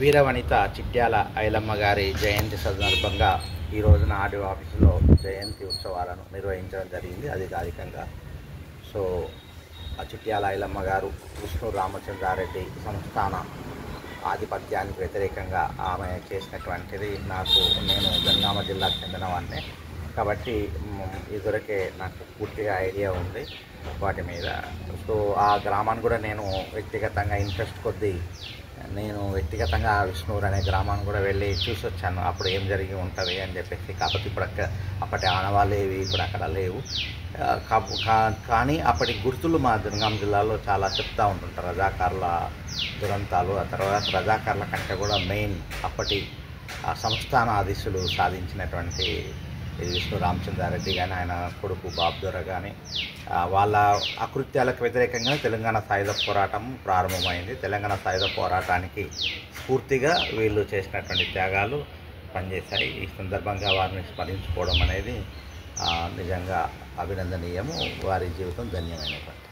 వీరవనిత చిట్యాల ఐలమ్మ గారి జయంతి సందర్భంగా ఈ రోజున ఆర్డీఓ ఆఫీసులో జయంతి ఉత్సవాలను నిర్వహించడం జరిగింది అధికారికంగా. సో ఆ చిట్యాల ఐలమ్మ గారు విష్ణు రామచంద్రారెడ్డి సంస్థాన ఆధిపత్యానికి వ్యతిరేకంగా ఆమె చేసినటువంటిది నేను జనగామ జిల్లాకు చెందినవాడిని కాబట్టి ఇదివరకే నాకు పూర్తిగా ఐడియా ఉంది వాటి మీద. సో ఆ గ్రామాన్ని కూడా నేను వ్యక్తిగతంగా ఇంట్రెస్ట్ కొద్దీ వ్యక్తిగతంగా విష్ణూరు అనే గ్రామాన్ని కూడా వెళ్ళి చూసి వచ్చాను. అప్పుడు ఏం జరిగి ఉంటుంది అని చెప్పేసి. కాకపోతే ఇప్పుడు అప్పటి ఆనవాళ్ళు ఏవి ఇప్పుడు అక్కడ లేవు. కానీ అప్పటి గుర్తులు మా జనగామ జిల్లాలో చాలా చెప్తూ ఉంటుంటారు. రజాకార్ల దురంతాలు, ఆ తర్వాత రజాకార్ల కంటే కూడా మెయిన్ అప్పటి సంస్థాన ఆధీశులు సాధించినటువంటి విష్ణు రామచంద్రారెడ్డి కానీ ఆయన కొడుకు బాబ్దొర కానీ వాళ్ళ అకృత్యాలకు వ్యతిరేకంగా తెలంగాణ సాయుధ పోరాటం ప్రారంభమైంది. తెలంగాణ సాయుధ పోరాటానికి స్ఫూర్తిగా వీళ్ళు చేసినటువంటి త్యాగాలు పనిచేశాయి. ఈ సందర్భంగా వారిని స్మరించుకోవడం అనేది నిజంగా అభినందనీయము. వారి జీవితం ధన్యమైనటువంటి